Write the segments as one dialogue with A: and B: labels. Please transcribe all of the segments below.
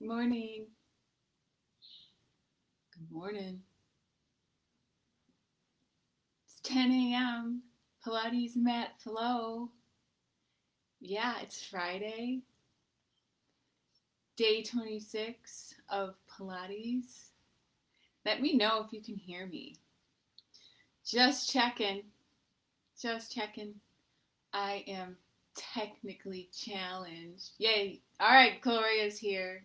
A: Good morning. Good morning. It's 10 a.m. Pilates mat flow. Yeah, it's Friday, day 26 of Pilates. Let me know if you can hear me. Just checking. Just checking. I am technically challenged. Yay. All right, Gloria's here.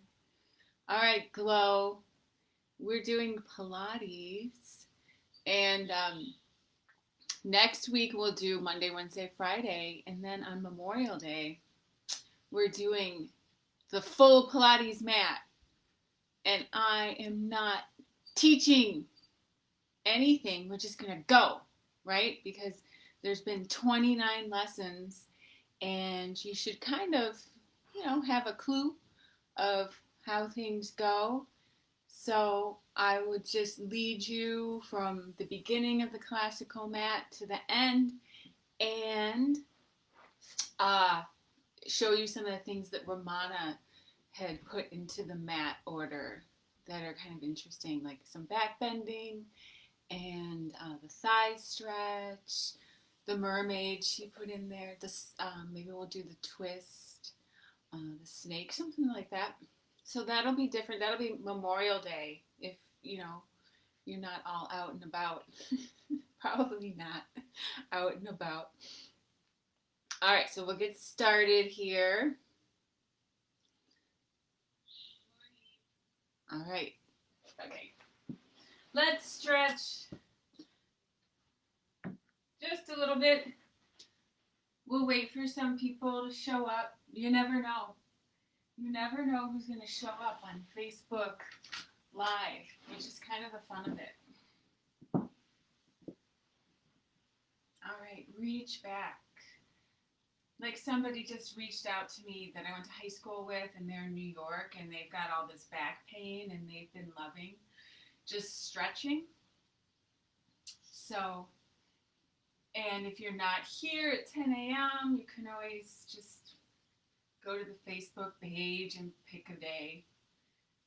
A: All right, Glow. We're doing Pilates. And next week we'll do Monday, Wednesday, Friday, and then on Memorial Day we're doing the full Pilates mat. And I am not teaching anything. We're just gonna go, right? Because there's been 29 lessons, and you should kind of, have a clue of how things go. So I would just lead you from the beginning of the classical mat to the end, and uh, show you some of the things that Romana had put into the mat order that are kind of interesting, like some back bending and the thigh stretch, the mermaid she put in there. This maybe we'll do the twist, the snake, something like that. So that'll be different. That'll be Memorial Day if you're not all out and about. Probably not out and about. All right, so we'll get started here. All right. Okay. Let's stretch just a little bit. We'll wait for some people to show up. You never know. You never know who's going to show up on Facebook Live, which is kind of the fun of it. All right, reach back. Like somebody just reached out to me that I went to high school with, and they're in New York, and they've got all this back pain, and they've been loving just stretching. So, and if you're not here at 10 a.m., you can always just go to the Facebook page and pick a day.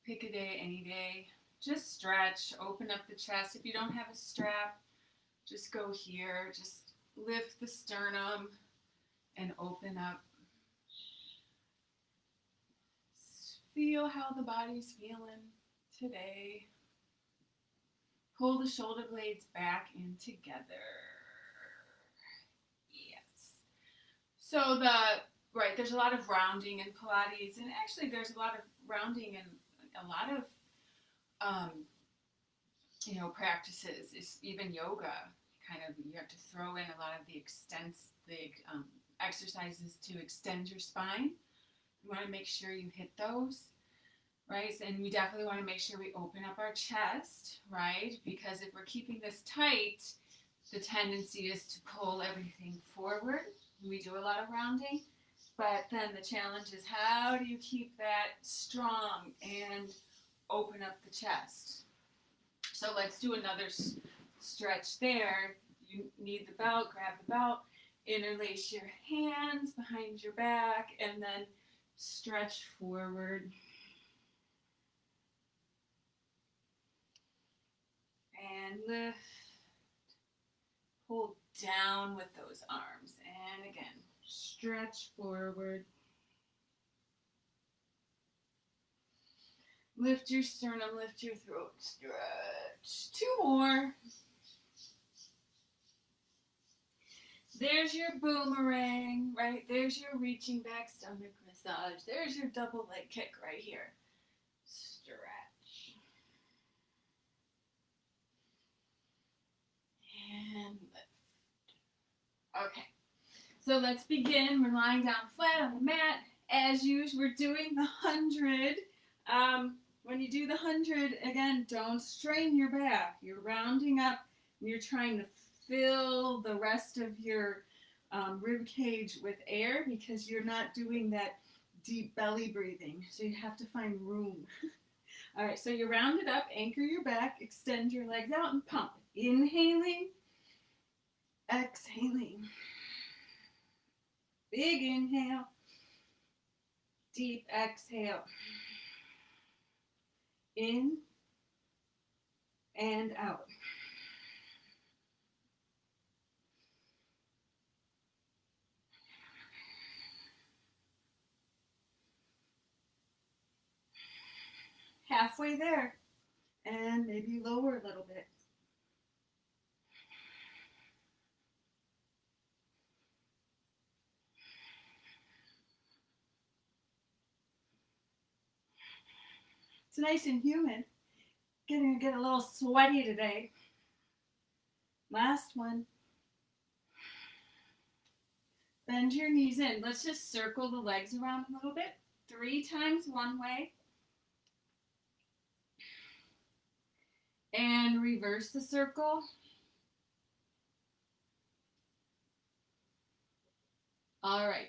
A: Pick a day, any day. Just stretch, open up the chest. If you don't have a strap, just go here. Just lift the sternum and open up. Feel how the body's feeling today. Pull the shoulder blades back in together. Yes. So there's a lot of rounding in Pilates, and actually there's a lot of rounding in a lot of practices. It's even yoga. You have to throw in a lot of the exercises to extend your spine. You want to make sure you hit those, right? And we definitely want to make sure we open up our chest, right? Because if we're keeping this tight, the tendency is to pull everything forward. We do a lot of rounding, but then the challenge is how do you keep that strong and open up the chest? So let's do another stretch there. You need the belt, grab the belt, interlace your hands behind your back, and then stretch forward. And lift. Pull down with those arms. And again, stretch forward. Lift your sternum, lift your throat, stretch. 2 more. There's your boomerang, right? There's your reaching back stomach massage. There's your double leg kick right here. Stretch. And lift. Okay. So let's begin. We're lying down flat on the mat. As usual, we're doing the 100. When you do the 100, again, don't strain your back. You're rounding up, and you're trying to fill the rest of your rib cage with air because you're not doing that deep belly breathing. So you have to find room. All right, so you round it up, anchor your back, extend your legs out, and pump. Inhaling, exhaling. Big inhale, deep exhale. In and out. Halfway there, and maybe lower a little bit. It's nice and humid. Gonna get a little sweaty today. Last one. Bend your knees in. Let's just circle the legs around a little bit. 3 times one way. And reverse the circle. All right.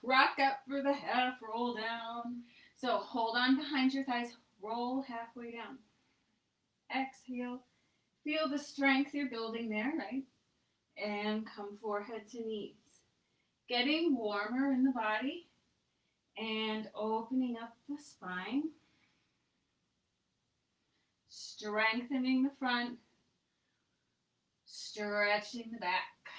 A: Rock up for the half, roll down. So hold on behind your thighs. Roll halfway down. Exhale. Feel the strength you're building there, right? And come forehead to knees. Getting warmer in the body and opening up the spine. Strengthening the front. Stretching the back.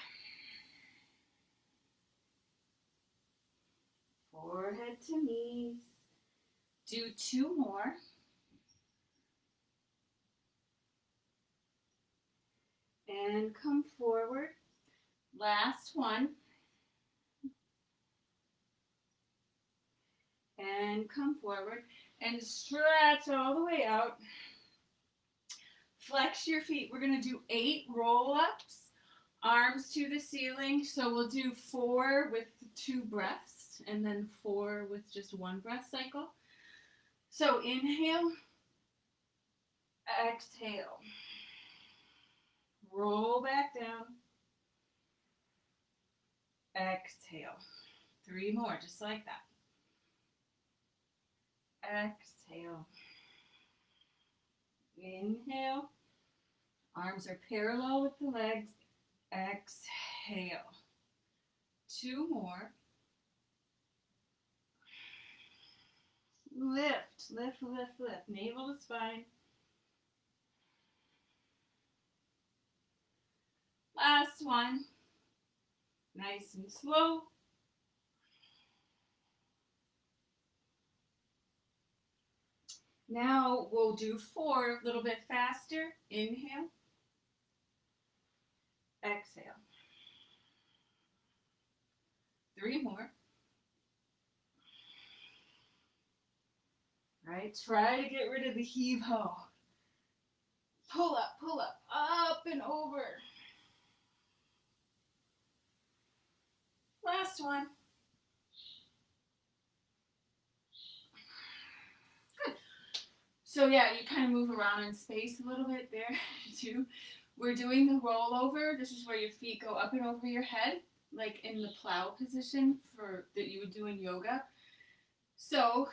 A: Forehead to knees. Do 2 more. And come forward. Last one. And come forward. And stretch all the way out. Flex your feet. We're going to do 8 roll-ups. Arms to the ceiling. So we'll do 4 with 2 breaths. And then 4 with just 1 breath cycle. So inhale. Exhale. Roll back down. Exhale. 3 more, just like that. Exhale. Inhale. Arms are parallel with the legs. Exhale. 2 more. Lift, lift, lift, lift. Navel to spine. Last one. Nice and slow. Now we'll do 4 a little bit faster. Inhale. Exhale. 3 more. All right, try to get rid of the heave-ho. Pull up, up and over. Last one. Good. So yeah, you kind of move around in space a little bit there too. We're doing the rollover. This is where your feet go up and over your head, like in the plow position that you would do in yoga. So,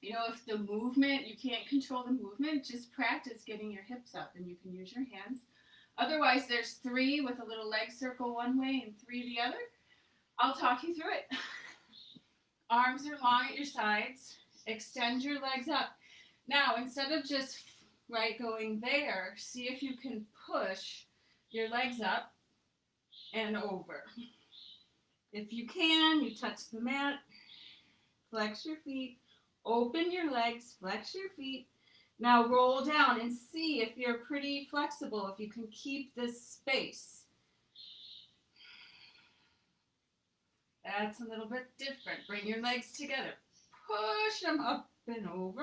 A: if the movement, you can't control the movement, just practice getting your hips up and you can use your hands. Otherwise, there's 3 with a little leg circle one way and 3 the other. I'll talk you through it. Arms are long at your sides. Extend your legs up. Now, instead of just going there, see if you can push your legs up and over. If you can, you touch the mat, flex your feet, open your legs, flex your feet. Now roll down and see if you're pretty flexible, if you can keep this space. That's a little bit different. Bring your legs together. Push them up and over.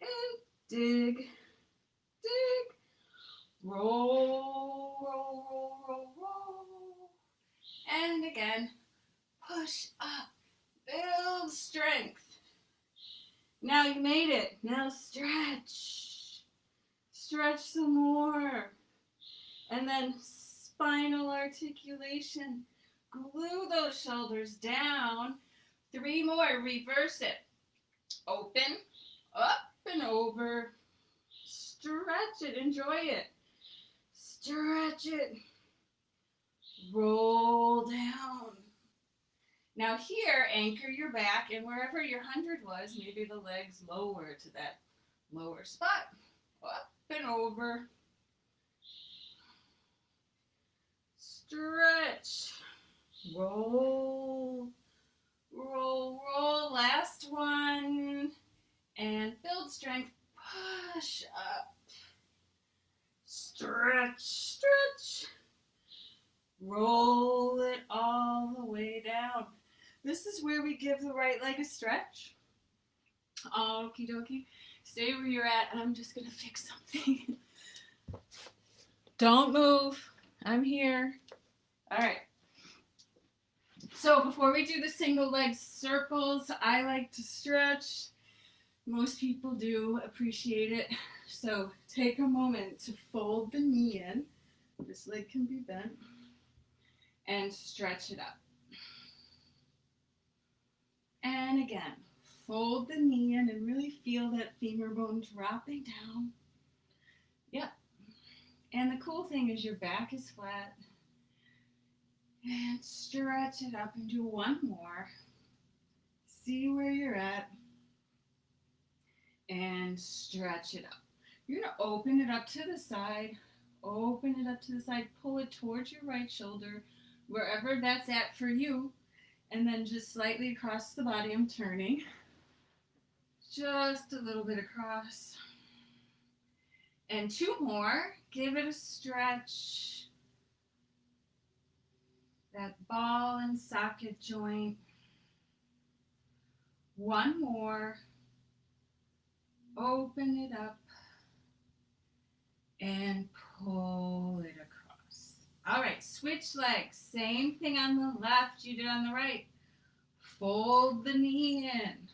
A: And dig, dig. Roll, roll, roll, roll, roll. And again, push up. Build strength. Now you made it. Now stretch. Stretch some more. And then spinal articulation. Glue those shoulders down. 3 more. Reverse it. Open, up and over. Stretch it. Enjoy it. Stretch it. Roll down. Now here, anchor your back, and wherever your 100 was, maybe the legs lower to that lower spot. Up and over. Stretch. Roll. Roll, roll. Last one. And build strength. Push up. Stretch, stretch. Roll it all the way down. This is where we give the right leg a stretch. Okie dokie. Stay where you're at. I'm just going to fix something. Don't move. I'm here. All right. So before we do the single leg circles, I like to stretch. Most people do appreciate it. So take a moment to fold the knee in. This leg can be bent. And stretch it up. And again, fold the knee in and really feel that femur bone dropping down. Yep. And the cool thing is your back is flat. And stretch it up and do one more. See where you're at. And stretch it up. You're going to open it up to the side. Open it up to the side. Pull it towards your right shoulder, wherever that's at for you. And then just slightly across the body. I'm turning. Just a little bit across. And two more. Give it a stretch. That ball and socket joint. One more. Open it up. And pull it across. All right, switch legs. Same thing on the left you did on the right. Fold the knee in.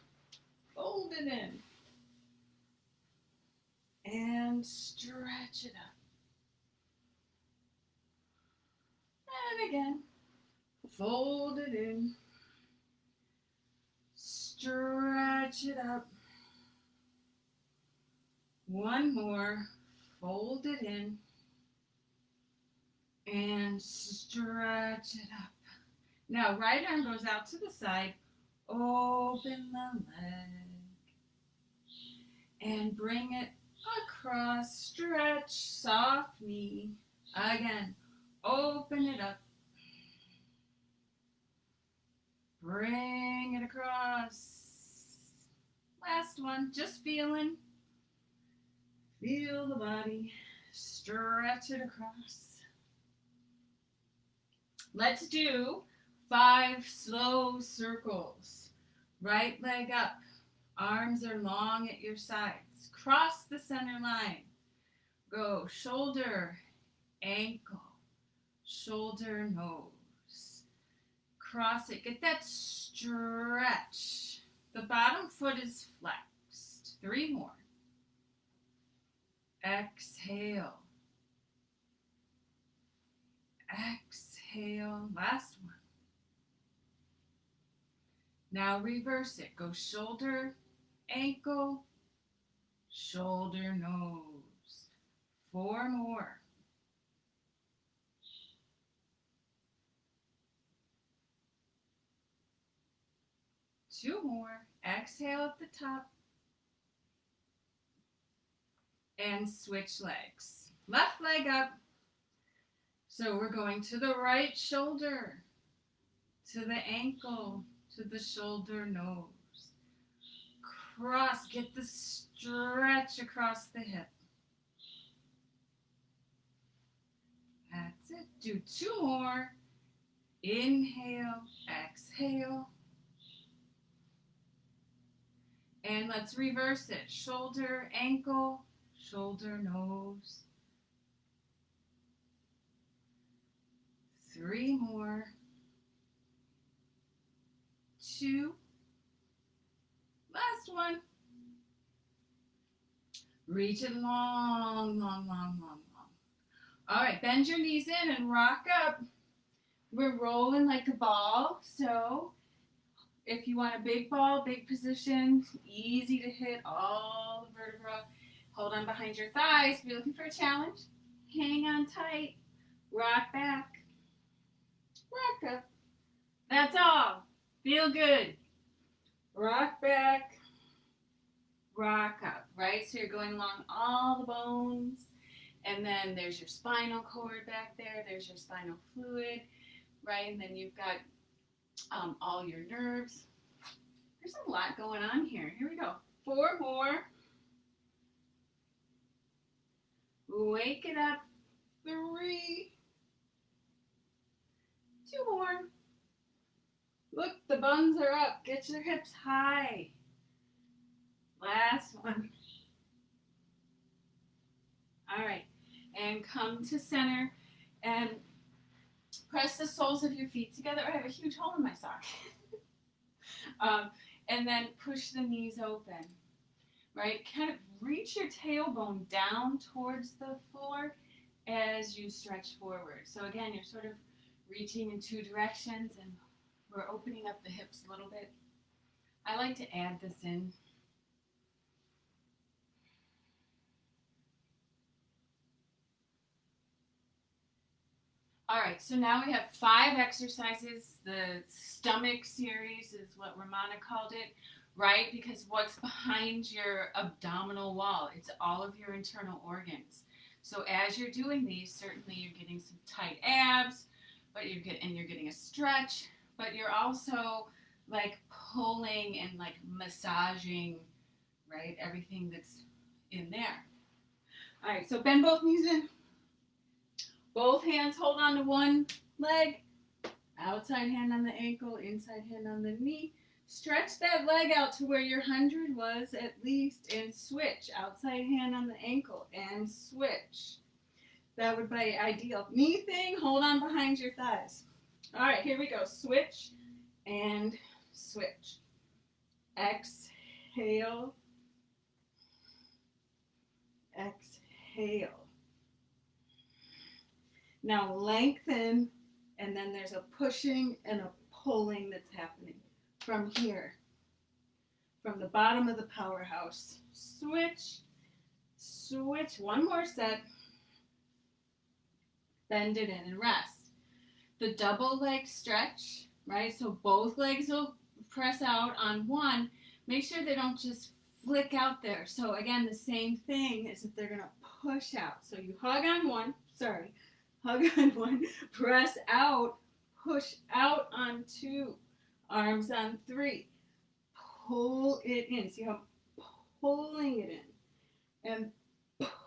A: Fold it in. And stretch it up. And again. Fold it in. Stretch it up. One more. Fold it in. And stretch it up. Now, right arm goes out to the side. Open the leg. And bring it across. Stretch. Soft knee. Again. Open it up. Bring it across. Last one. Just feeling. Feel the body. Stretch it across. Let's do 5 slow circles. Right leg up. Arms are long at your sides. Cross the center line. Go shoulder, ankle, shoulder, nose. Cross it. Get that stretch. The bottom foot is flexed. 3 more. Exhale. Exhale. Last one. Now reverse it. Go shoulder, ankle, shoulder, nose. 4 more. Two more. Exhale at the top. And switch legs. Left leg up. So we're going to the right shoulder, to the ankle, to the shoulder, nose. Cross. Get the stretch across the hip. That's it. Do 2 more. Inhale, exhale. And let's reverse it. Shoulder, ankle, shoulder, nose. 3 more. 2. Last one. Reach it long, long, long, long, long. All right, bend your knees in and rock up. We're rolling like a ball, so if you want a big ball, big position, easy to hit all the vertebrae. Hold on behind your thighs. If you're looking for a challenge, hang on tight. Rock back. Rock up. That's all. Feel good. Rock back, rock up, right? So you're going along all the bones, and then there's your spinal cord back there, there's your spinal fluid, right? And then you've got all your nerves. There's a lot going on here. Here we go. 4 more. Wake it up. 3. 2 more. Look, the buns are up. Get your hips high. Last one. All right. And come to center and press the soles of your feet together. I have a huge hole in my sock. And then push the knees open. Right? Kind of reach your tailbone down towards the floor as you stretch forward. So again, you're sort of reaching in 2 directions, and we're opening up the hips a little bit. I like to add this in. All right, so now we have 5 exercises. The stomach series is what Ramana called it, right? Because what's behind your abdominal wall? It's all of your internal organs. So as you're doing these, certainly you're getting some tight abs, but you're getting a stretch, but you're also like pulling and like massaging, right? Everything that's in there. All right, so bend both knees in. Both hands hold on to one leg. Outside hand on the ankle, inside hand on the knee. Stretch that leg out to where your 100 was at least, and switch. Outside hand on the ankle and switch. That would be ideal. Knee thing, hold on behind your thighs. All right, here we go. Switch and switch. Exhale. Exhale. Now lengthen, and then there's a pushing and a pulling that's happening from here, from the bottom of the powerhouse. Switch, switch. One more set. Bend it in and rest. The double leg stretch, right? So both legs will press out on one. Make sure they don't just flick out there. So again, the same thing is that they're going to push out. So you hug on one, hug on one, press out, push out on 2, arms on 3, pull it in. See how I'm pulling it in and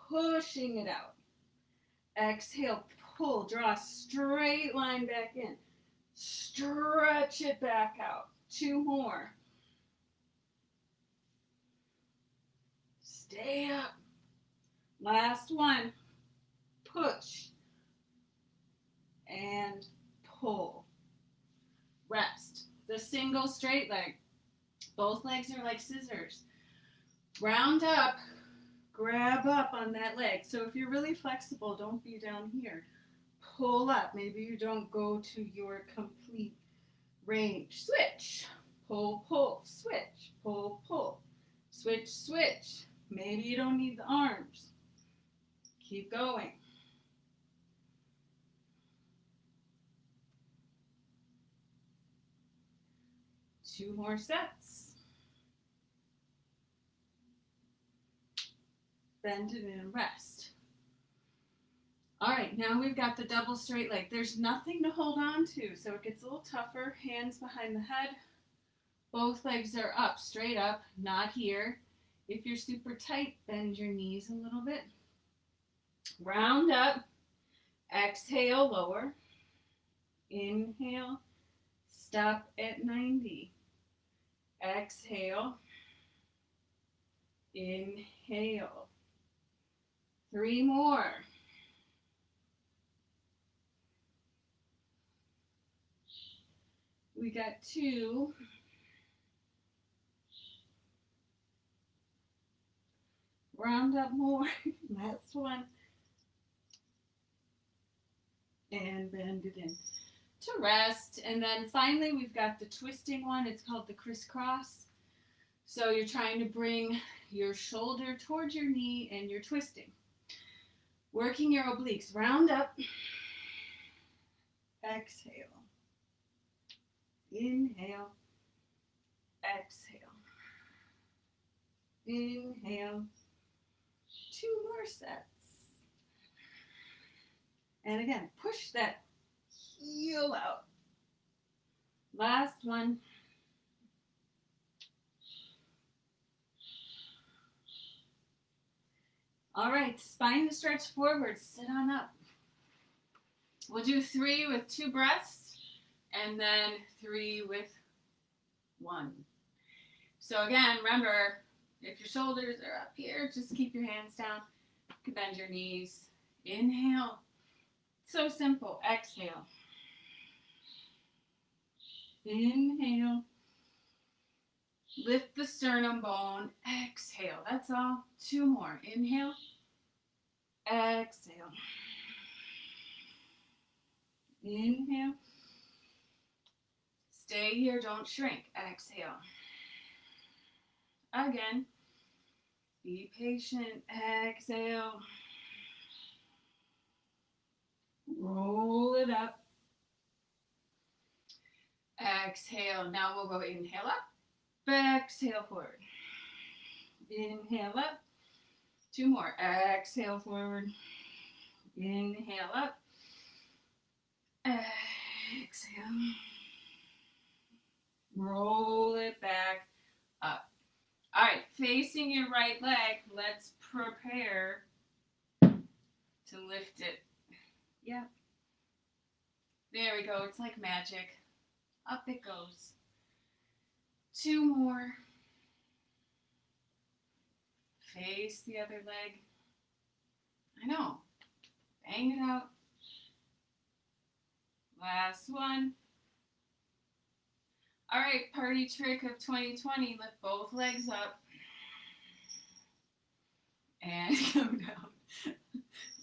A: pushing it out. Exhale, pull, draw a straight line back in. Stretch it back out. 2 more. Stay up. Last one. Push and pull. Rest. The single straight leg. Both legs are like scissors. Round up. Grab up on that leg. So if you're really flexible, don't be down here. Pull up. Maybe you don't go to your complete range. Switch. Pull, pull. Switch. Pull, pull. Switch, switch. Maybe you don't need the arms. Keep going. Two more sets. Bend it in and rest. All right, now we've got the double straight leg. There's nothing to hold on to, so it gets a little tougher. Hands behind the head. Both legs are up, straight up, not here. If you're super tight, bend your knees a little bit. Round up. Exhale, lower. Inhale. Stop at 90. Exhale. Inhale. 3 more. We got 2. Round up more. Last one. And bend it in to rest. And then finally we've got the twisting one. It's called the crisscross. So you're trying to bring your shoulder towards your knee and you're twisting. Working your obliques. Round up. Exhale. Inhale. exhale. Inhale. 2 more sets. And again, push that heel out. Last one. All right, spine to stretch forward. Sit on up. We'll do 3 with 2 breaths, and then 3 with 1. So again, remember, if your shoulders are up here, just keep your hands down. You can bend your knees. Inhale. So simple. Exhale. Inhale. Lift the sternum bone. Exhale. That's all. 2 more. Inhale. Exhale. Inhale. Stay here. Don't shrink. Exhale. Again. Be patient. Exhale. Roll it up. Exhale. Now we'll go inhale up. Exhale forward. Inhale up. 2 more. Exhale forward. Inhale up. Exhale. Roll it back up. All right, facing your right leg, let's prepare to lift it. Yep. There we go. It's like magic. Up it goes. 2 more. Face the other leg. I know. Bang it out. Last one. All right, party trick of 2020. Lift both legs up. And come down.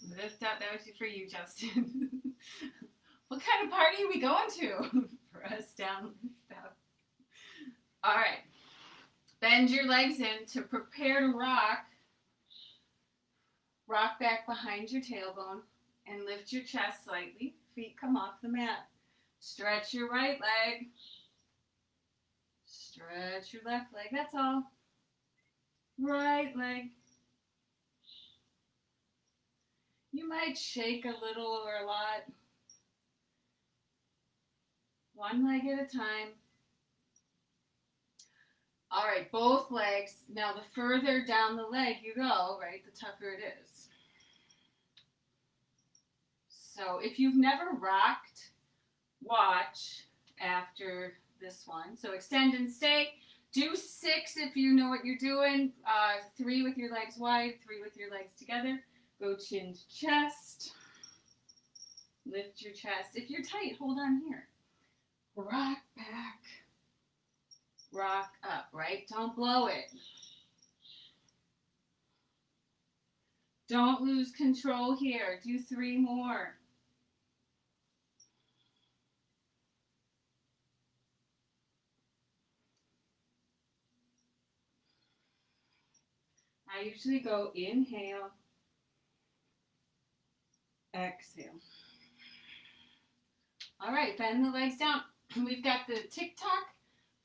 A: Lift up. That was for you, Justin. What kind of party are we going to? Press down, lift up. All right. Bend your legs in to prepare to rock. Rock back behind your tailbone and lift your chest slightly. Feet come off the mat. Stretch your right leg. Stretch your left leg. That's all. Right leg. You might shake a little or a lot. One leg at a time. All right, both legs. Now, the further down the leg you go, right, the tougher it is. So if you've never rocked, watch after this one. So extend and stay. Do 6 if you know what you're doing. 3 with your legs wide, 3 with your legs together. Go chin to chest. Lift your chest. If you're tight, hold on here. Rock back. Rock up, right? Don't blow it. Don't lose control here. Do 3 more. I usually go inhale, exhale. All right, bend the legs down. We've got the tick-tock.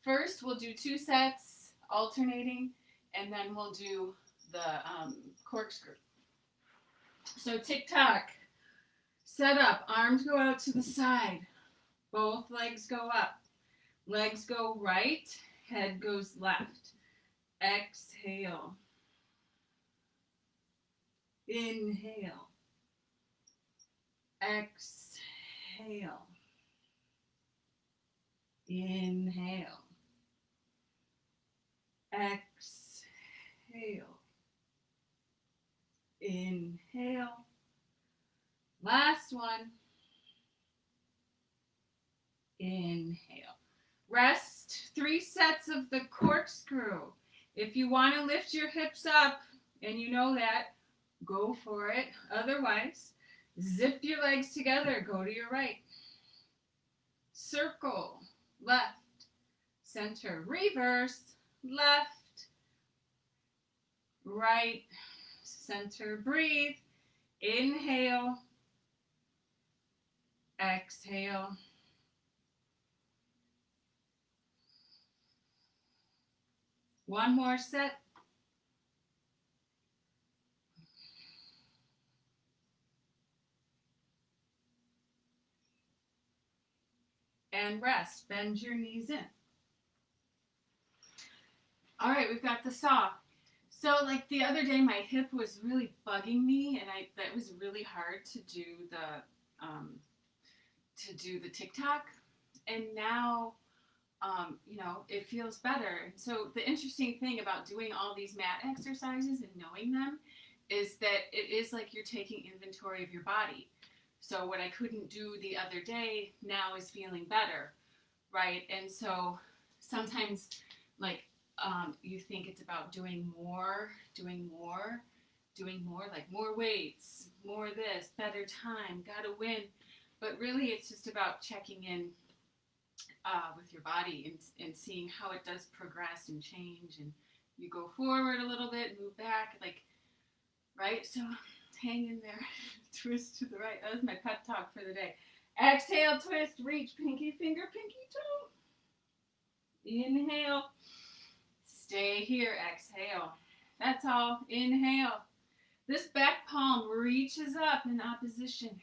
A: First, we'll do 2 sets, alternating, and then we'll do the corkscrew. So tick-tock, set up, arms go out to the side, both legs go up, legs go right, head goes left. Exhale. Inhale. Exhale. Inhale. Exhale. Inhale. Last one. Inhale. Rest. 3 sets of the corkscrew. If you want to lift your hips up, and you know that, go for it. Otherwise, zip your legs together. Go to your right. Circle. Left. Center. Reverse. Left. Right. Center. Breathe. Inhale. Exhale.
B: One more set. And rest. Bend your knees in.
A: All right, we've got the saw. So like the other day, my hip was really bugging me, and that was really hard to do the TikTok, and now it feels better. And so the interesting thing about doing all these mat exercises and knowing them is that it is like you're taking inventory of your body. So what I couldn't do the other day now is feeling better, right? And so sometimes like you think it's about doing more, like more weights, more this, better time, gotta win. But really, it's just about checking in with your body and seeing how it does progress and change. And you go forward a little bit, move back, like, right? So hang in there, twist to the right. That was my pep talk for the day. Exhale, twist, reach, pinky finger, pinky toe. Inhale. Stay here, exhale. That's all. Inhale. This back palm reaches up in opposition.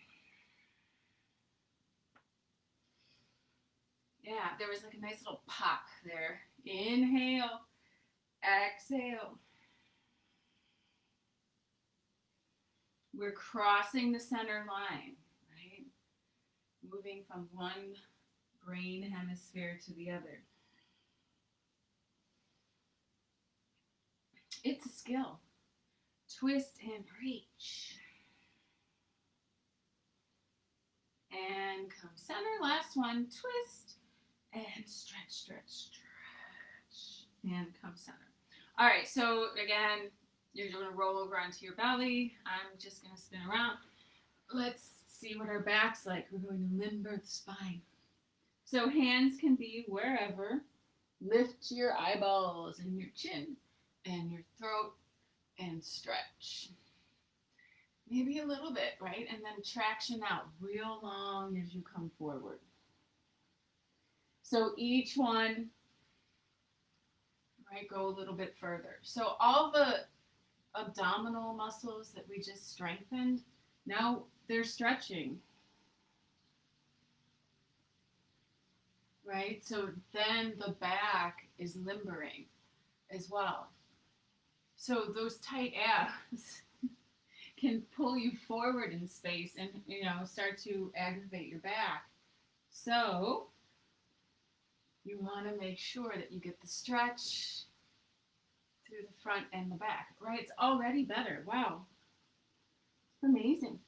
A: Yeah, there was like a nice little pop there. Inhale, exhale. We're crossing the center line, right? Moving from one brain hemisphere to the other. It's a skill. Twist and reach. And come center. Last one. Twist and stretch, stretch, stretch. And come center. All right, so again, you're going to roll over onto your belly. I'm just going to spin around. Let's see what our back's like. We're going to limber the spine. So hands can be wherever. Lift your eyeballs and your chin and your throat and stretch. Maybe a little bit, right? And then traction out real long as you come forward. So each one, right, go a little bit further. So all the abdominal muscles that we just strengthened, now they're stretching. Right? So then the back is limbering as well. So those tight abs can pull you forward in space and, start to aggravate your back. So you want to make sure that you get the stretch through the front and the back, right? It's already better. Wow. It's amazing.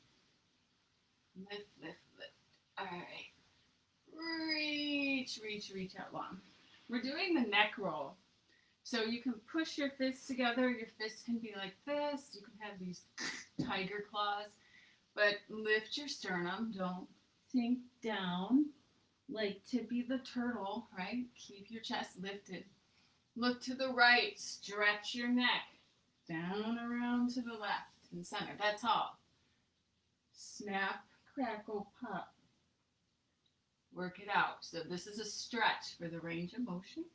A: Lift, lift, lift. All right. Reach, reach, reach out long. We're doing the neck roll. So you can push your fists together. Your fists can be like this. You can have these tiger claws. But lift your sternum. Don't sink down like Tippy the turtle, right? Keep your chest lifted. Look to the right. Stretch your neck. Down around to the left and center. That's all. Snap, crackle, pop. Work it out. So this is a stretch for the range of motion.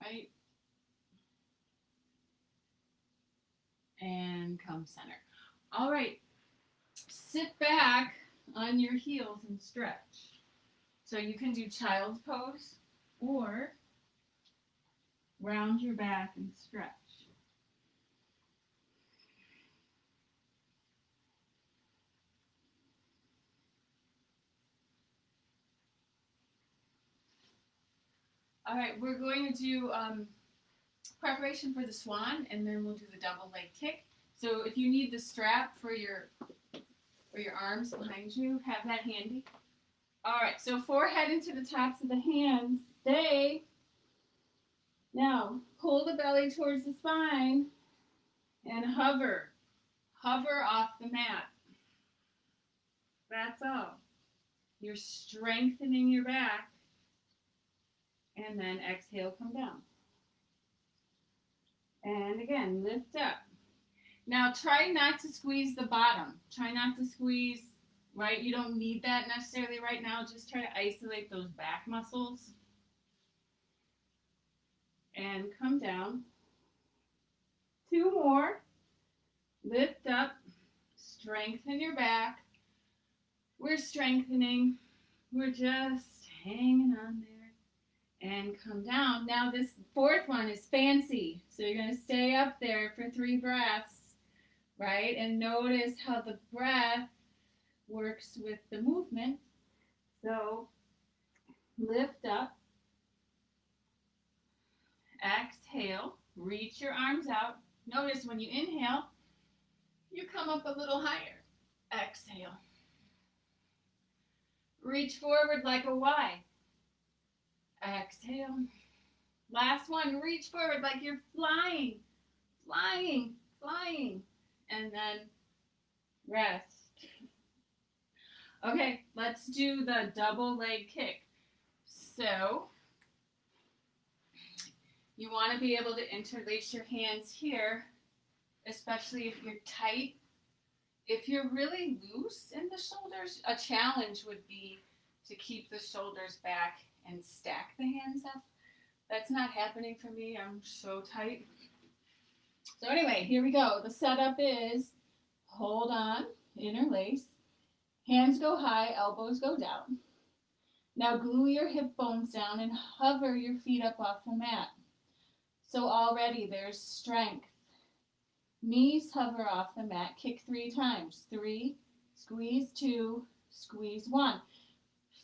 A: Right? And come center. All right. Sit back on your heels and stretch. So you can do child's pose or round your back and stretch. All right, we're going to do preparation for the swan, and then we'll do the double leg kick. So if you need the strap for your arms behind you, have that handy. All right, so forehead into the tops of the hands. Stay. Now, pull the belly towards the spine and hover. Hover off the mat. That's all. You're strengthening your back. And then exhale, come down. And again, lift up. Now try not to squeeze the bottom. Try not to squeeze
B: right? You don't need that necessarily right now. Just try to isolate those back muscles. And come down. 2 more. Lift up. Strengthen your back. We're strengthening. We're just hanging on there. And come down. Now this fourth one is fancy. So you're going to stay up there for 3 breaths, right? And notice how the breath works with the movement. So lift up. Exhale. Reach your arms out. Notice when you inhale, you come up a little higher. Exhale. Reach forward like a Y. Exhale. Last one, reach forward like you're flying, flying, flying. And then rest. Okay, let's do the double leg kick. So, you want to be able to interlace your hands here, especially if you're tight. If you're really loose in the shoulders, a challenge would be to keep the shoulders back and stack the hands up. That's not happening for me. I'm so tight. So anyway, here we go. The setup is hold on, interlace, hands go high, elbows go down. Now glue your hip bones down and hover your feet up off the mat. So already there's strength. Knees hover off the mat. Kick 3 times. 3, squeeze 2, squeeze 1.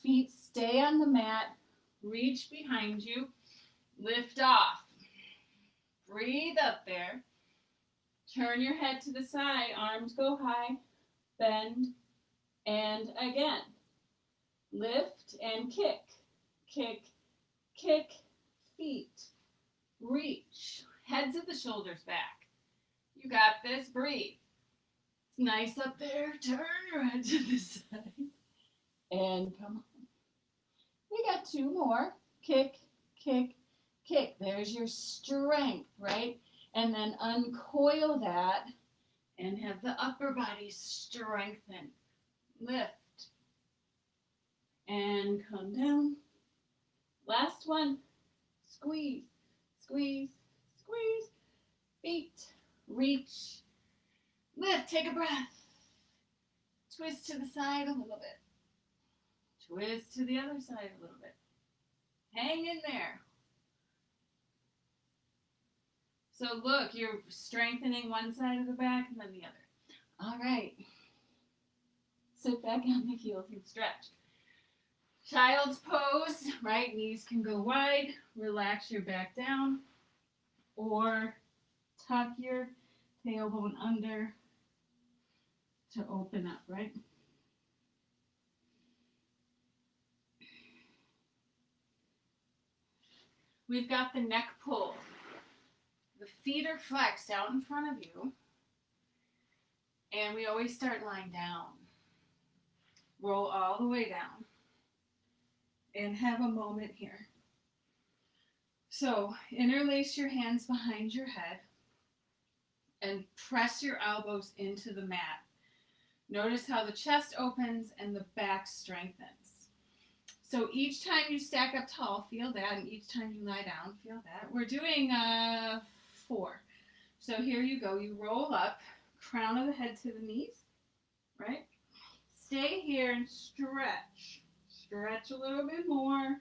B: Feet stay on the mat. Reach behind you. Lift off. Breathe up there. Turn your head to the side. Arms go high. Bend. And again. Lift and kick. Kick. Kick. Feet. Reach. Heads of the shoulders back. You got this. Breathe. It's nice up there. Turn your head to the side. And come on. We got 2 more. Kick, kick, kick. There's your strength, right? And then uncoil that and have the upper body strengthen. Lift. And come down. Last one. Squeeze, squeeze, squeeze. Feet. Reach. Lift. Take a breath. Twist to the side a little bit. Twist to the other side a little bit. Hang in there. So look, you're strengthening one side of the back and then the other. All right. Sit back on the heels and stretch. Child's pose, right? Knees can go wide. Relax your back down. Or tuck your tailbone under to open up, right? We've got the neck pull. The feet are flexed out in front of you. And we always start lying down. Roll all the way down. And have a moment here. So interlace your hands behind your head. And press your elbows into the mat. Notice how the chest opens and the back strengthens. So each time you stack up tall, feel that, and each time you lie down, feel that. We're doing 4. So here you go. You roll up, crown of the head to the knees, right? Stay here and stretch. Stretch a little bit more.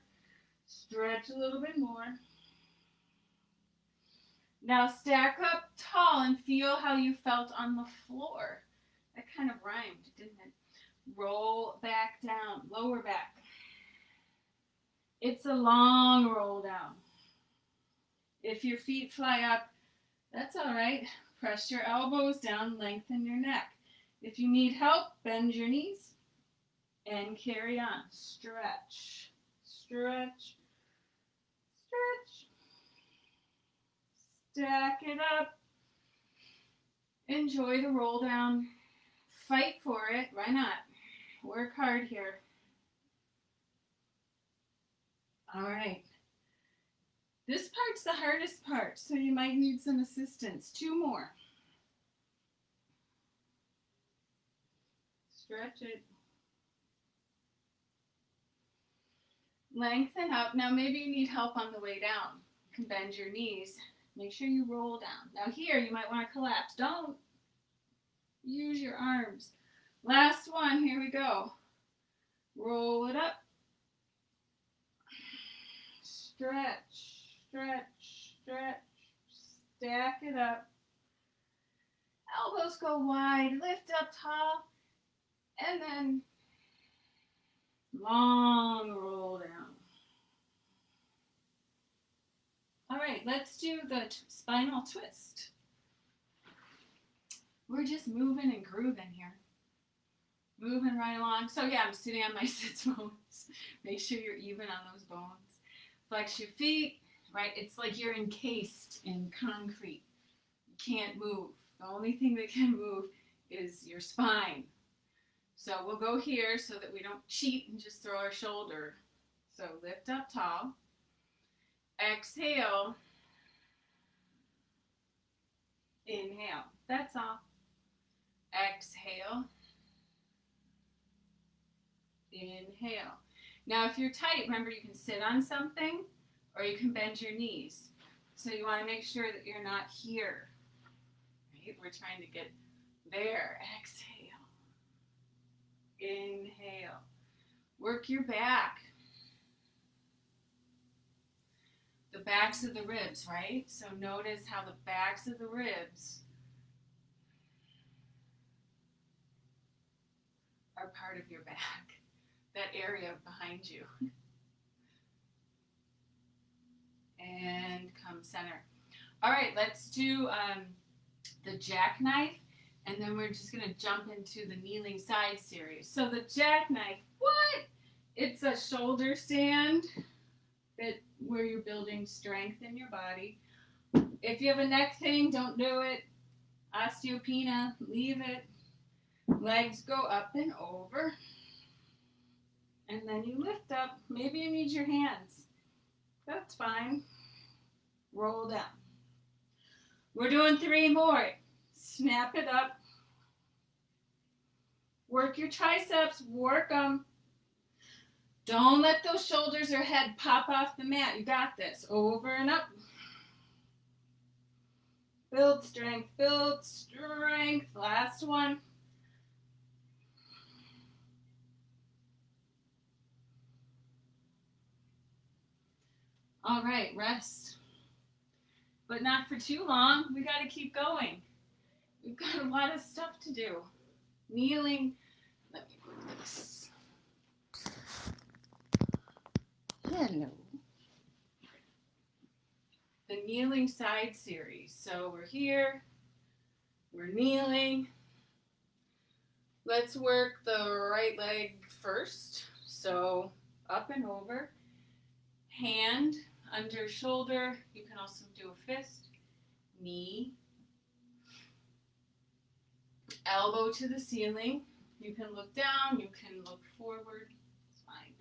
B: Stretch a little bit more. Now stack up tall and feel how you felt on the floor. That kind of rhymed, didn't it? Roll back down, lower back. It's a long roll down. If your feet fly up, that's all right. Press your elbows down, lengthen your neck. If you need help, bend your knees and carry on. Stretch, stretch, stretch. Stack it up. Enjoy the roll down. Fight for it. Why not? Work hard here. All right. This part's the hardest part, so you might need some assistance. 2 more. Stretch it. Lengthen up. Now maybe you need help on the way down. You can bend your knees. Make sure you roll down. Now here you might want to collapse. Don't use your arms. Last one. Here we go. Roll it up. Stretch, stretch, stretch. Stack it up. Elbows go wide. Lift up tall. And then long roll down. All right, let's do the spinal twist. We're just moving and grooving here. Moving right along. So yeah, I'm sitting on my sits bones. Make sure you're even on those bones. Flex your feet, right? It's like you're encased in concrete. You can't move. The only thing that can move is your spine. So we'll go here so that we don't cheat and just throw our shoulder. So lift up tall. Exhale. Inhale. That's all. Exhale. Inhale. Now if you're tight, remember you can sit on something or you can bend your knees. So you want to make sure that you're not here. Right? We're trying to get there. Exhale. Inhale. Work your back. The backs of the ribs, right? So notice how the backs of the ribs are part of your back. That area behind you. And come center. All right, let's do the jackknife, and then we're just going to jump into the kneeling side series. So the jackknife, what? It's a shoulder stand where you're building strength in your body. If you have a neck thing, don't do it. Osteopenia, leave it. Legs go up and over. And then you lift up. Maybe you need your hands. That's fine. Roll down. We're doing 3 more. Snap it up. Work your triceps. Work them. Don't let those shoulders or head pop off the mat. You got this. Over and up. Build strength. Build strength. Last one. All right, rest. But not for too long. We got to keep going. We've got a lot of stuff to do. Kneeling. Let me put this. Hello. The kneeling side series. So we're here. We're kneeling. Let's work the right leg first. So up and over. Hand under shoulder. You can also do a fist. Knee. Elbow to the ceiling. You can look down. You can look forward. It's fine.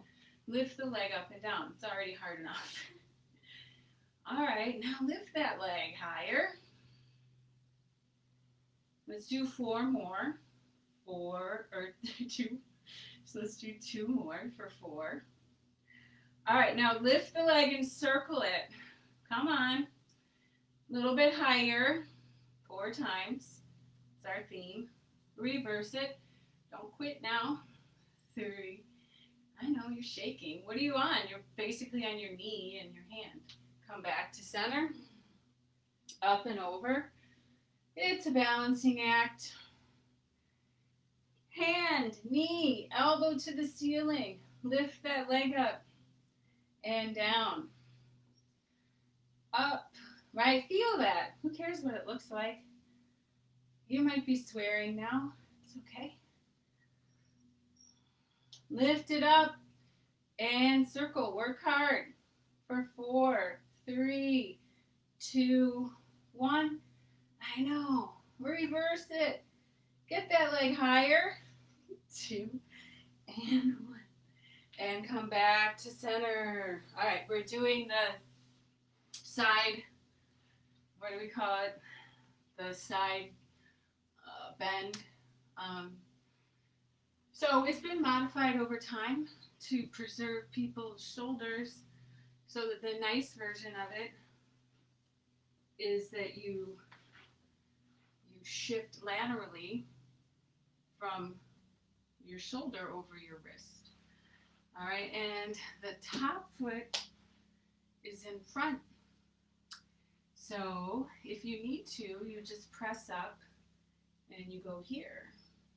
B: Lift the leg up and down. It's already hard enough. All right, now lift that leg higher. Let's do 4 more. 4 or 2. So let's do 2 more for 4. All right, now lift the leg and circle it. Come on. A little bit higher. 4 times. It's our theme. Reverse it. Don't quit now. 3. I know you're shaking. What are you on? You're basically on your knee and your hand. Come back to center. Up and over. It's a balancing act. Hand, knee, elbow to the ceiling. Lift that leg up and down. Up, right? Feel that. Who cares what it looks like? You might be swearing now. It's okay. Lift it up and circle. Work hard for 4, 3, 2, 1. I know. Reverse it. Get that leg higher. 2 and 1. And come back to center. All right, we're doing the side, what do we call it? The side bend. So it's been modified over time to preserve people's shoulders, so that the nice version of it is that you shift laterally from your shoulder over your wrist. All right, and the top foot is in front. So if you need to, you just press up and you go here.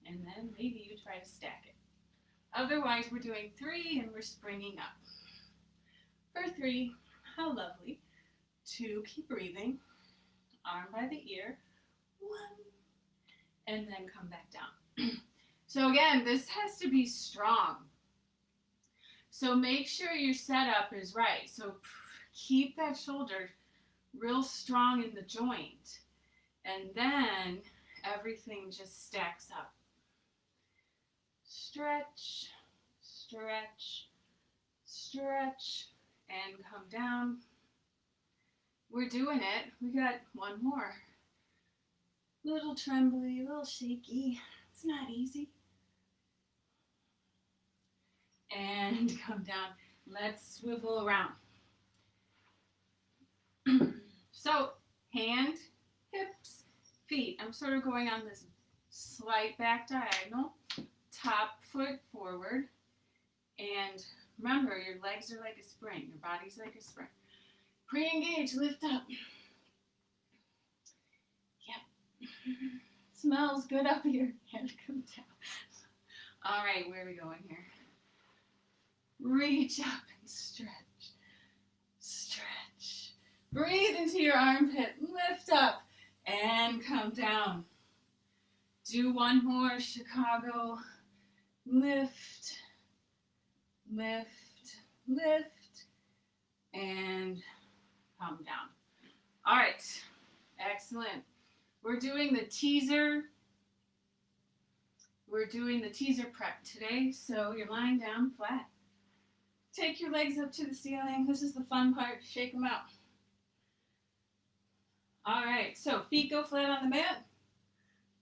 B: And then maybe you try to stack it. Otherwise, we're doing 3 and we're springing up. For 3, how lovely. 2, keep breathing. Arm by the ear. 1, and then come back down. So again, this has to be strong. So make sure your setup is right. So keep that shoulder real strong in the joint. And then everything just stacks up. Stretch, stretch, stretch, and come down. We're doing it. We got one more. Little trembly, little shaky. It's not easy. And come down. Let's swivel around. So, hand, hips, feet. I'm sort of going on this slight back diagonal. Top foot forward. And remember, your legs are like a spring. Your body's like a spring. Pre-engage, lift up. Yep. Smells good up here. Hand come down. All right, where are we going here? Reach up and stretch. Stretch. Breathe into your armpit. Lift up and come down. Do one more, Chicago. Lift, lift, lift, and come down. All right, excellent. We're doing the teaser. We're doing the teaser prep today, so you're lying down flat. Take your legs up to the ceiling. This is the fun part. Shake them out. All right, so feet go flat on the mat.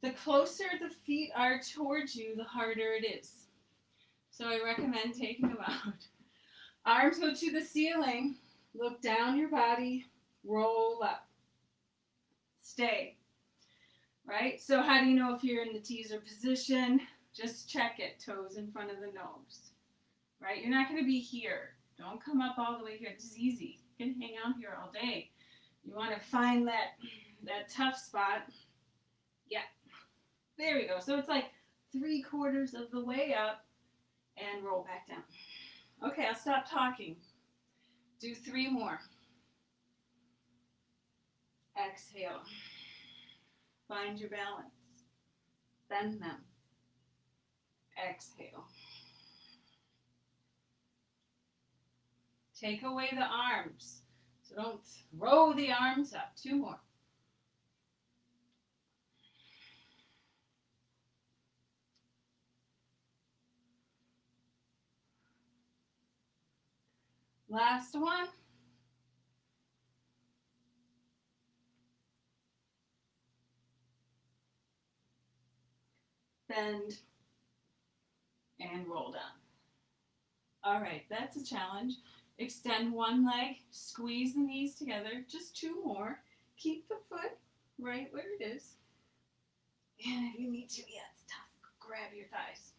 B: The closer the feet are towards you, the harder it is. So I recommend taking them out. Arms go to the ceiling. Look down your body. Roll up. Stay. Right? So how do you know if you're in the teaser position? Just check it. Toes in front of the nose. Right? You're not going to be here. Don't come up all the way here. This is easy. You can hang out here all day. You want to find that tough spot. Yeah. There we go. So it's like 3/4 of the way up and roll back down. Okay, I'll stop talking. Do 3 more. Exhale. Find your balance. Bend them. Exhale. Take away the arms. So don't throw the arms up. 2 more. Last one. Bend and roll down. All right, that's a challenge. Extend one leg, squeeze the knees together, just 2 more. Keep the foot right where it is. And if you need to, yeah, it's tough, grab your thighs.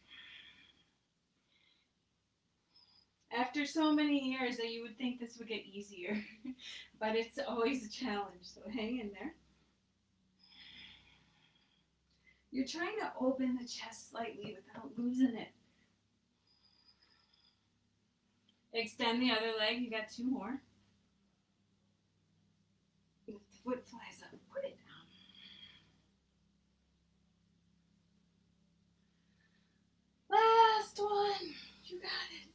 B: After so many years that you would think this would get easier, but it's always a challenge, so hang in there. You're trying to open the chest slightly without losing it. Extend the other leg. You got 2 more. If the foot flies up, put it down. Last one. You got it.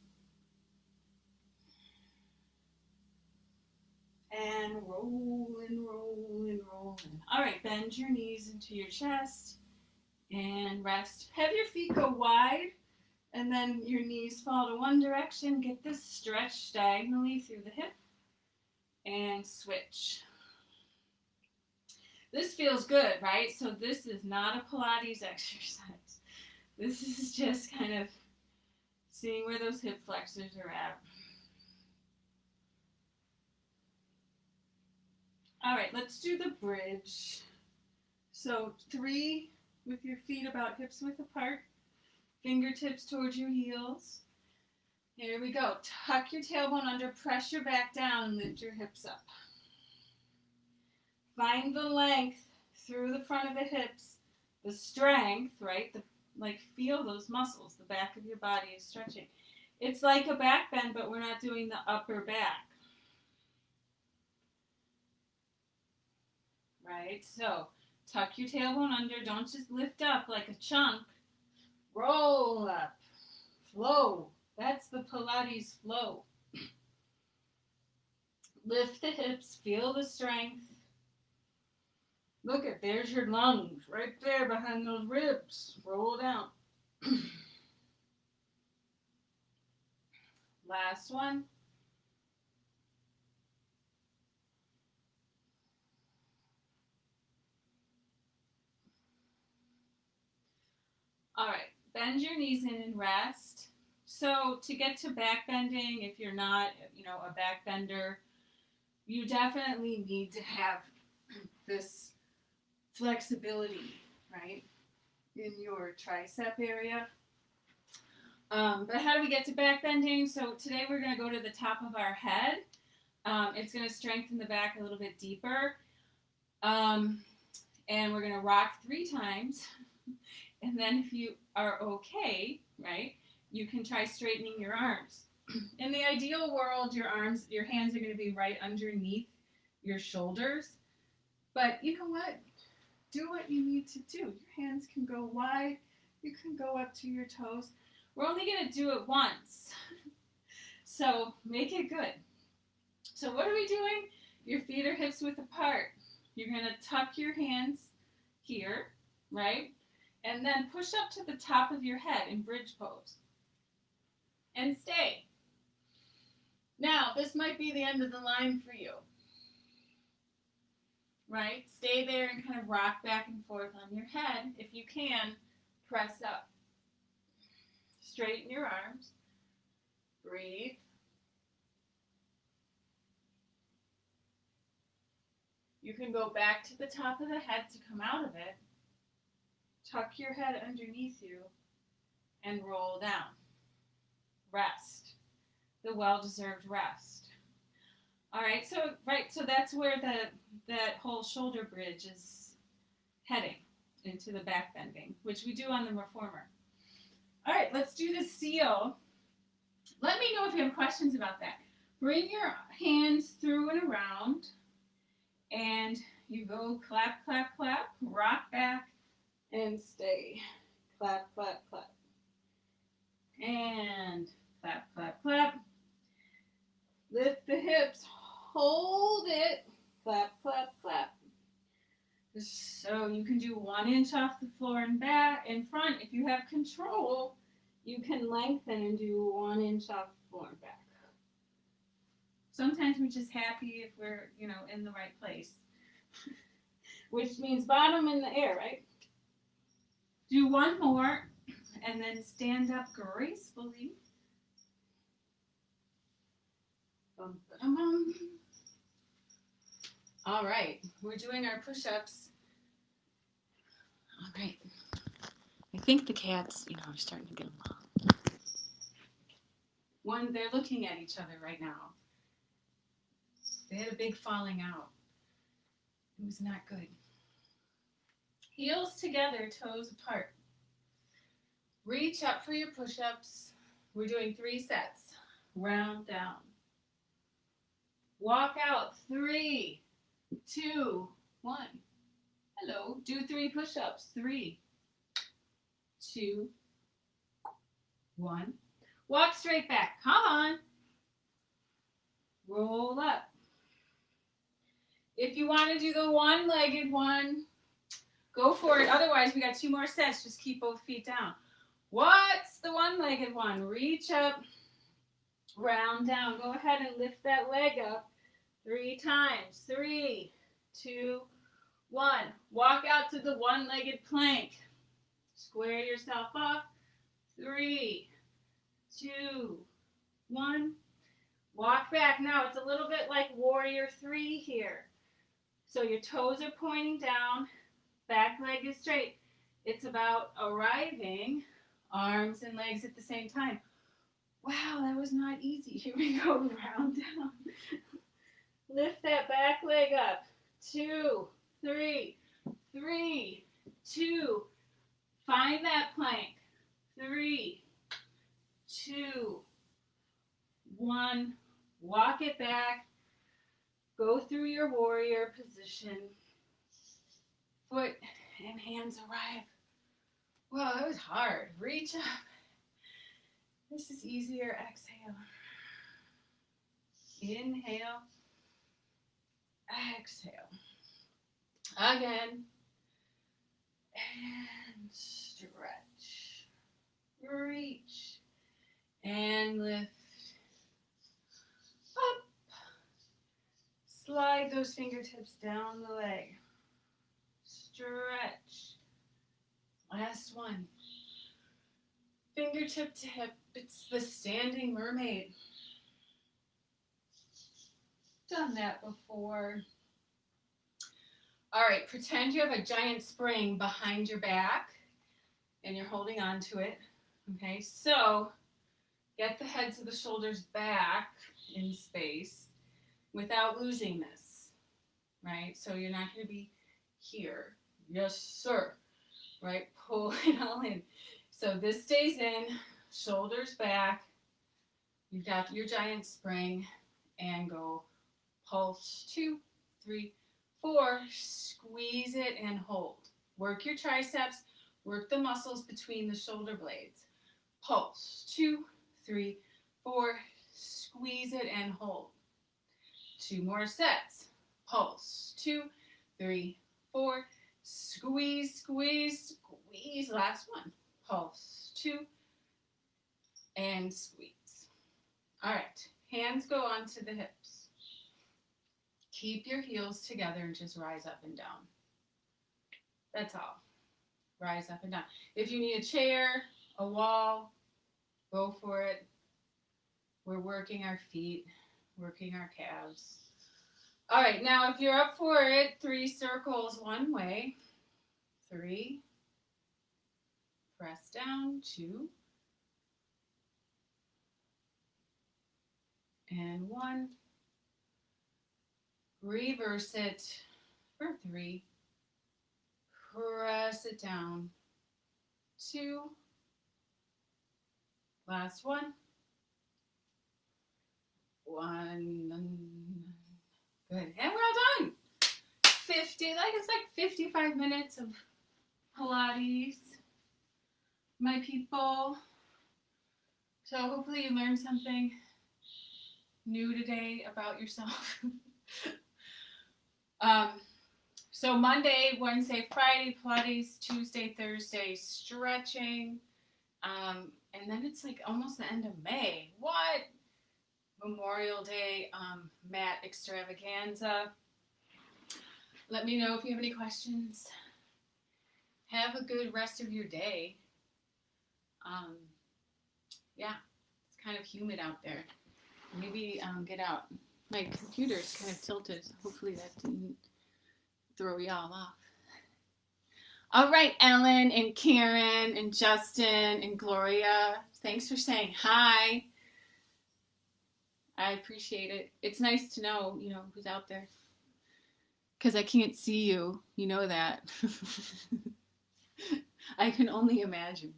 B: And roll and roll and roll. All right, bend your knees into your chest and rest. Have your feet go wide. And then your knees fall to one direction. Get this stretch diagonally through the hip. And switch. This feels good, right? So this is not a Pilates exercise. This is just kind of seeing where those hip flexors are at. All right, let's do the bridge. So 3 with your feet about hips width apart, fingertips towards your heels. Here we go. Tuck your tailbone under, press your back down, and lift your hips up. Find the length through the front of the hips, the strength, right? Like feel those muscles. The back of your body is stretching. It's like a back bend, but we're not doing the upper back. Right? So tuck your tailbone under. Don't just lift up like a chunk. Roll up. Flow. That's the Pilates flow. Lift the hips. Feel the strength. Look at, there's your lungs right there behind those ribs. Roll down. Last one. All right, bend your knees in and rest. So to get to back bending, if you're not, a back bender, you definitely need to have this flexibility, right, in your tricep area. But how do we get to back bending? So today we're going to go to the top of our head. It's going to strengthen the back a little bit deeper. And we're going to rock 3 times. And then if you are okay, right, you can try straightening your arms. In the ideal world, your hands are going to be right underneath your shoulders. But you know what? Do what you need to do. Your hands can go wide. You can go up to your toes. We're only going to do it once. So make it good. So what are we doing? Your feet are hips width apart. You're going to tuck your hands here, right? And then push up to the top of your head in bridge pose. And stay. Now, this might be the end of the line for you. Right? Stay there and kind of rock back and forth on your head. If you can, press up. Straighten your arms. Breathe. You can go back to the top of the head to come out of it. Tuck your head underneath you and roll down. Rest. The well-deserved rest. All right, so that's where that whole shoulder bridge is heading, into the back bending, which we do on the reformer. All right, let's do the seal. Let me know if you have questions about that. Bring your hands through and around, and you go clap, clap, clap, rock back, and stay. Clap, clap, clap. And clap, clap, clap. Lift the hips, hold it, clap, clap, clap. So you can do 1 inch off the floor and back in front. If you have control, you can lengthen and do 1 inch off the floor and back. Sometimes we're just happy if we're, in the right place. Which means bottom in the air, right? Do 1 more, and then stand up gracefully. Bum, bum, bum. All right, we're doing our push-ups. All right. I think the cats, are starting to get along. They're looking at each other right now. They had a big falling out. It was not good. Heels together, toes apart. Reach up for your push-ups. We're doing 3 sets. Round down. Walk out. 3, 2, 1. Hello. Do 3 push-ups. 3, 2, 1. Walk straight back. Come on. Roll up. If you want to do the one-legged one, go for it. Otherwise, we got 2 more sets. Just keep both feet down. What's the one-legged one? Reach up, round down. Go ahead and lift that leg up 3 times. 3, 2, 1. Walk out to the one-legged plank. Square yourself off. 1. Walk back. Now it's a little bit like warrior 3 here. So your toes are pointing down, back leg is straight. It's about arriving, arms and legs at the same time. Wow, that was not easy. Here we go, round down. Lift that back leg up. 2, 3, 3, 2. Find that plank. 3, 2, 1. Walk it back. Go through your warrior position. Foot and hands arrive. Wow, that was hard. Reach up. This is easier. Exhale. Inhale. Exhale. Again. And stretch. Reach. And lift. Up. Slide those fingertips down the leg. Stretch. Last one. Fingertip to hip. It's the standing mermaid. Done that before. All right, pretend you have a giant spring behind your back and you're holding on to it. Okay, so get the heads of the shoulders back in space without losing this, right? So you're not going to be here. Yes, sir. Right, pull it all in. So this stays in, shoulders back. You've got your giant spring and go pulse. 2, 3, 4. Squeeze it and hold. Work your triceps. Work the muscles between the shoulder blades. Pulse. 2, 3, 4. Squeeze it and hold. 2 more sets. Pulse. 2, 3, 4. Squeeze, squeeze, squeeze. Last one. Pulse. 2 and squeeze. All right. Hands go onto the hips. Keep your heels together and just rise up and down. That's all. Rise up and down. If you need a chair, a wall, go for it. We're working our feet, working our calves. All right, now if you're up for it, 3 circles one way. 3. Press down. 2. And 1. Reverse it for 3. Press it down. 2. Last one. 1. Good. And we're all done. 50, it's like 55 minutes of Pilates, my people. So hopefully you learned something new today about yourself. So Monday, Wednesday, Friday, Pilates, Tuesday, Thursday, stretching. And then it's like almost the end of May. What? Memorial Day mat extravaganza. Let me know if you have any questions. Have a good rest of your day. Yeah, it's kind of humid out there. Maybe get out. My computer's kind of tilted, so hopefully that didn't throw y'all off. All right, Ellen and Karen and Justin and Gloria, thanks for saying hi. I appreciate it. It's nice to know, who's out there. Because I can't see you. You know that. I can only imagine.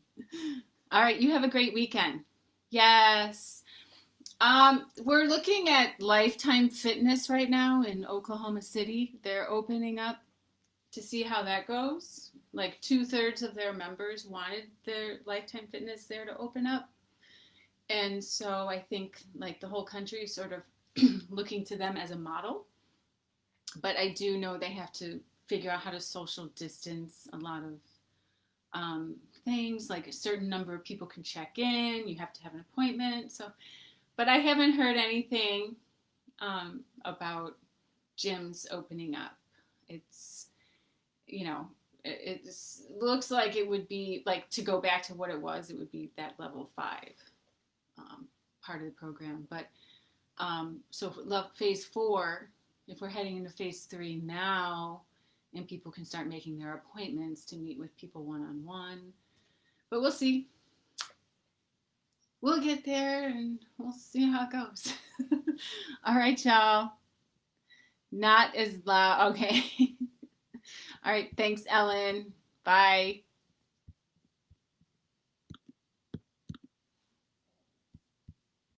B: All right, you have a great weekend. Yes. We're looking at Lifetime Fitness right now in Oklahoma City. They're opening up to see how that goes. Like 2/3 of their members wanted their Lifetime Fitness there to open up. And so I think like the whole country is sort of looking to them as a model. But I do know they have to figure out how to social distance a lot of things, like a certain number of people can check in. You have to have an appointment. So, but I haven't heard anything about gyms opening up. It's, it looks like it would be like to go back to what it was. It would be that level 5.
A: part of the program. But so phase 4, if we're heading into phase 3 now, and people can start making their appointments to meet with people one-on-one. But we'll see. We'll get there and we'll see how it goes. All right, y'all. Not as loud. Okay. All right. Thanks, Ellen. Bye.